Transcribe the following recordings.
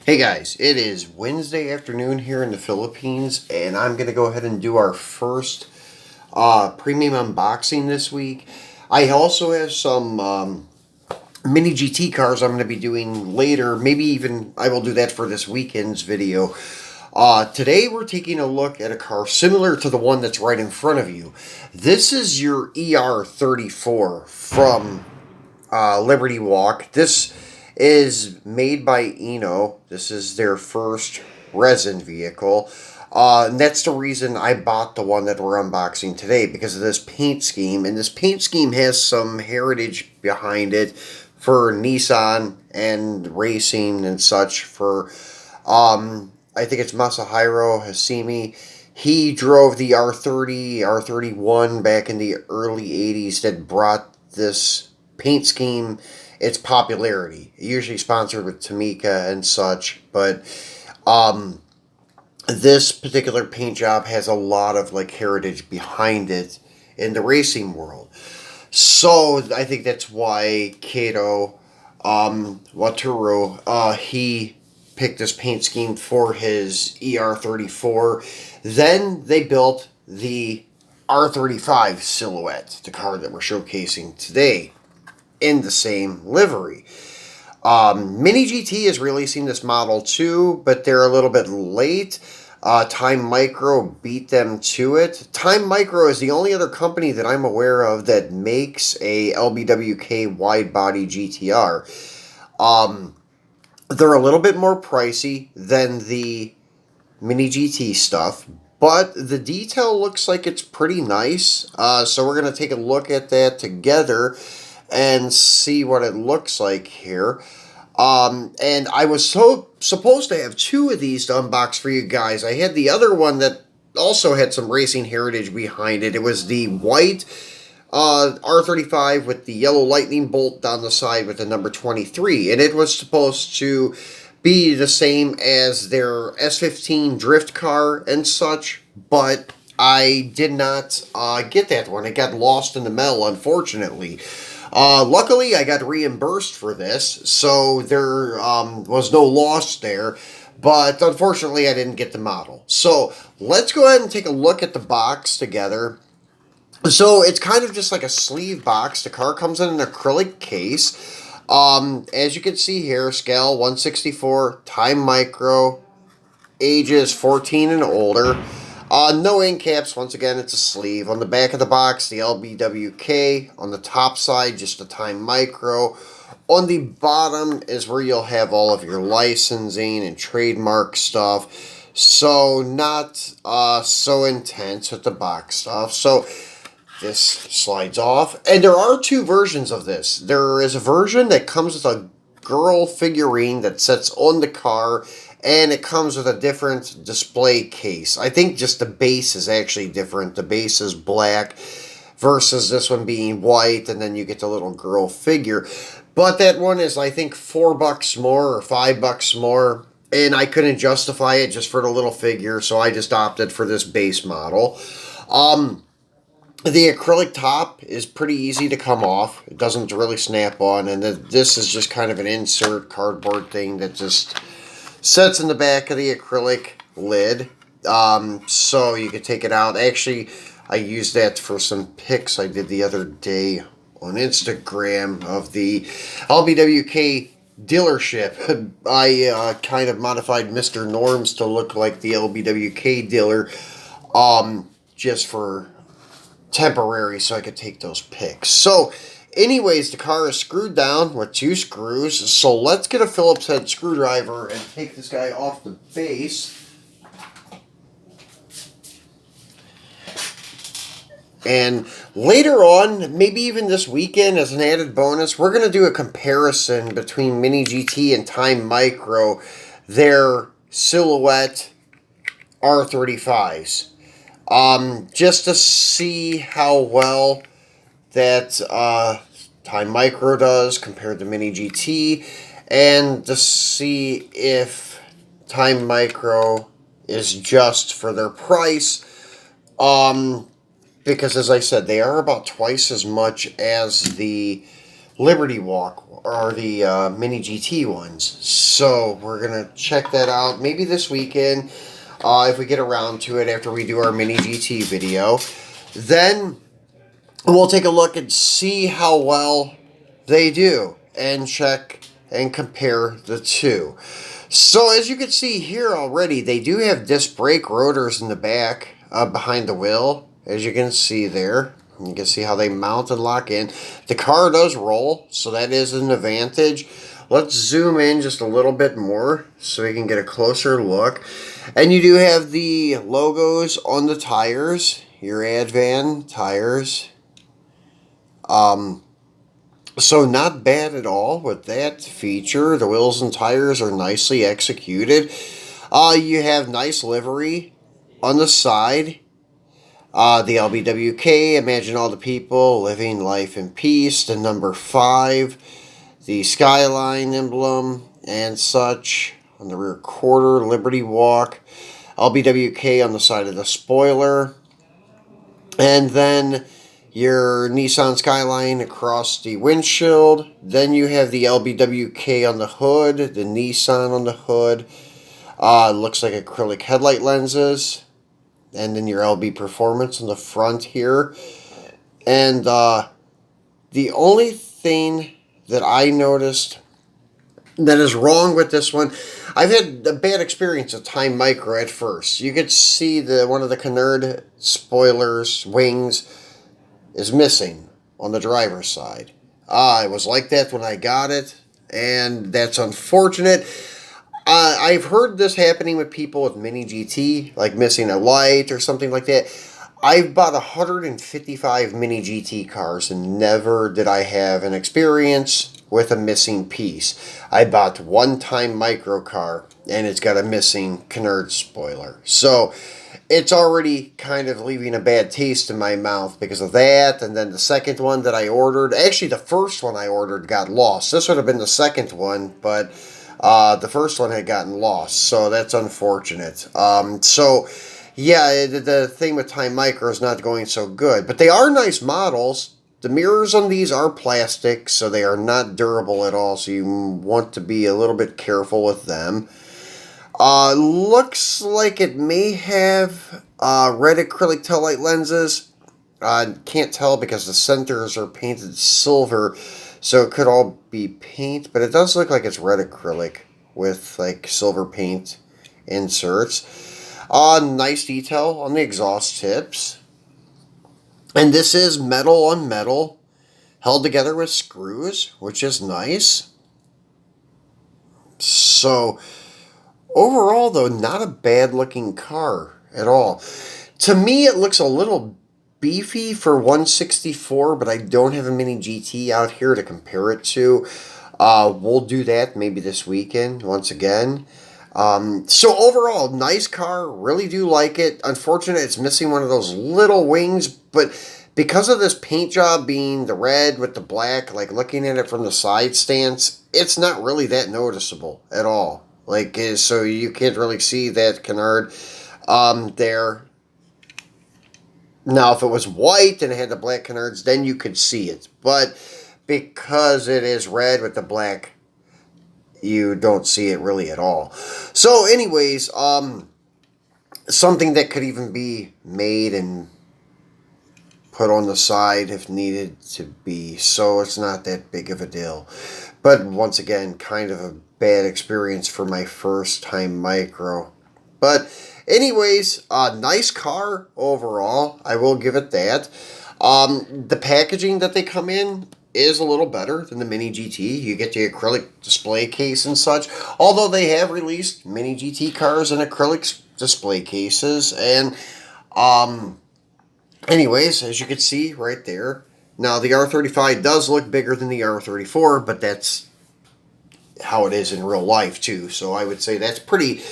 Hey guys, it is Wednesday afternoon here in the Philippines, and I'm going to go ahead and do our first premium unboxing this week. I also have some mini GT cars I'm going to be doing later. Maybe even I will do that for this weekend's video. Today we're taking a look at a car similar to the one that's right in front of you. This is your ER34 from Liberty Walk. This is made by Eno. This is their first resin vehicle. And that's the reason I bought the one that we're unboxing today, because of this paint scheme. And this paint scheme has some heritage behind it for Nissan and racing and such. For I think it's Masahiro Hasimi. He drove the R30, R31 back in the early 80s that brought this paint scheme its popularity. Usually sponsored with TimeMicro and such, but this particular paint job has a lot of like heritage behind it in the racing world. So I think that's why Kato Wataru, he picked this paint scheme for his ER34. Then they built the R35 silhouette, the car that we're showcasing today, in the same livery. Mini GT is releasing this model too, but they're a little bit late. TimeMicro beat them to it. TimeMicro is the only other company that I'm aware of that makes a LBWK wide body GTR. They're a little bit more pricey than the Mini GT stuff, but the detail looks like it's pretty nice. So we're going to take a look at that together and see what it looks like here. And I was supposed to have two of these to unbox for you guys. I had the other one that also had some racing heritage behind it. It was the white R35 with the yellow lightning bolt down the side with the number 23. And it was supposed to be the same as their S15 drift car and such, but I did not get that one. It got lost in the mail, unfortunately. Luckily, I got reimbursed for this, so there was no loss there, but unfortunately, I didn't get the model. So let's go ahead and take a look at the box together. So it's kind of just like a sleeve box. The car comes in an acrylic case. As you can see here, scale 1/64, TimeMicro, ages 14 and older. No end caps. Once again, it's a sleeve. On the back of the box, the LBWK. On the top side, just a TimeMicro. On the bottom is where you'll have all of your licensing and trademark stuff. So not so intense with the box stuff. So this slides off. And there are two versions of this. There is a version that comes with a girl figurine that sits on the car, and it comes with a different display case. I think just the base is actually different. The base is black versus this one being white, and then you get the little girl figure. But that one is, I think, $4 more or $5 more, and I couldn't justify it just for the little figure, so I just opted for this base model. The acrylic top is pretty easy to come off. It doesn't really snap on, and this is just kind of an insert cardboard thing that just sits in the back of the acrylic lid, so you can take it out. Actually, I used that for some pics I did the other day on Instagram of the LBWK dealership. I kind of modified Mr. Norms to look like the LBWK dealer, just for temporary, so I could take those pics. So anyways, the car is screwed down with two screws, so let's get a Phillips head screwdriver and take this guy off the base. And later on, maybe even this weekend as an added bonus, we're going to do a comparison between Mini GT and TimeMicro, their silhouette R35s. Just to see how well that TimeMicro does compared to Mini GT, and to see if TimeMicro is just for their price. Because as I said, they are about twice as much as the Liberty Walk, or the Mini GT ones. So we're going to check that out maybe this weekend, if we get around to it after we do our Mini GT video. Then we'll take a look and see how well they do and check and compare the two. So as you can see here already, they do have disc brake rotors in the back behind the wheel, as you can see there. You can see how they mount and lock in. The car does roll, so that is an advantage. Let's zoom in just a little bit more so we can get a closer look. And you do have the logos on the tires, your Advan tires. So not bad at all with that feature. The wheels and tires are nicely executed. You have nice livery on the side. The LBWK, imagine all the people living life in peace. The number 5, the skyline emblem and such on the rear quarter. Liberty Walk, LBWK on the side of the spoiler. And then your Nissan Skyline across the windshield. Then you have the LBWK on the hood, the Nissan on the hood. Looks like acrylic headlight lenses. And then your LB Performance on the front here. And the only thing that I noticed that is wrong with this one, I've had a bad experience with TimeMicro at first. You could see one of the canard spoilers, wings, is missing on the driver's side. It was like that when I got it, and that's unfortunate. I've heard this happening with people with Mini GT, like missing a light or something like that. I've bought 155 Mini GT cars, and never did I have an experience with a missing piece. I bought one TimeMicro car, and it's got a missing canard spoiler. So it's already kind of leaving a bad taste in my mouth because of that. And then the second one that I ordered, actually the first one I ordered got lost. This would have been the second one, but the first one had gotten lost. So that's unfortunate. So yeah, the thing with TimeMicro is not going so good. But they are nice models. The mirrors on these are plastic, so they are not durable at all. So you want to be a little bit careful with them. Looks like it may have red acrylic taillight lenses. Can't tell because the centers are painted silver, so it could all be paint, but it does look like it's red acrylic with like silver paint inserts. Nice detail on the exhaust tips. And this is metal on metal, held together with screws, which is nice. So overall, though, not a bad-looking car at all. To me, it looks a little beefy for 164, but I don't have a Mini GT out here to compare it to. We'll do that maybe this weekend, once again. So overall, nice car. Really do like it. Unfortunately, it's missing one of those little wings, but because of this paint job being the red with the black, like looking at it from the side stance, it's not really that noticeable at all. Like, so you can't really see that canard there. Now, if it was white and it had the black canards, then you could see it. But because it is red with the black, you don't see it really at all. So anyways, something that could even be made and put on the side if needed to be. So it's not that big of a deal. But once again, kind of a bad experience for my first TimeMicro. But anyways, nice car overall. I will give it that. The packaging that they come in is a little better than the Mini GT. You get the acrylic display case and such. Although they have released Mini GT cars in acrylic display cases. And anyways, as you can see right there. Now, the R35 does look bigger than the R34, but that's how it is in real life, too. So I would say that's pretty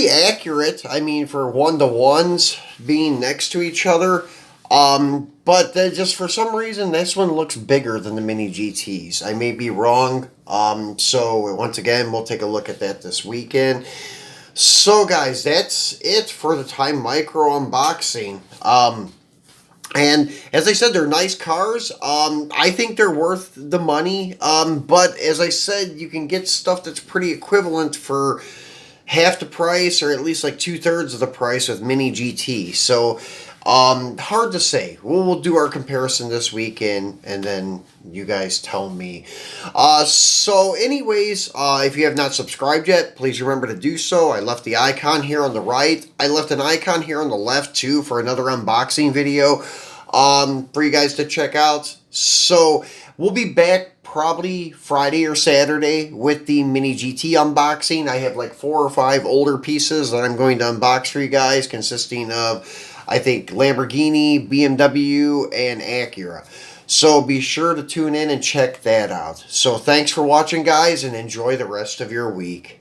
accurate. I mean, for one-to-ones being next to each other. But just for some reason, this one looks bigger than the Mini GTs. I may be wrong. So once again, we'll take a look at that this weekend. So guys, that's it for the TimeMicro unboxing. And as I said, they're nice cars. I think they're worth the money. But as I said, you can get stuff that's pretty equivalent for half the price, or at least like 2/3 of the price with Mini GT. So hard to say. We'll do our comparison this weekend, and then you guys tell me. So anyways, if you have not subscribed yet, please remember to do so. I left the icon here on the right. I left an icon here on the left too for another unboxing video for you guys to check out. So we'll be back probably Friday or Saturday with the Mini GT unboxing. I have like 4 or 5 older pieces that I'm going to unbox for you guys, consisting of, I think, Lamborghini, BMW, and Acura. So be sure to tune in and check that out. So thanks for watching, guys, and enjoy the rest of your week.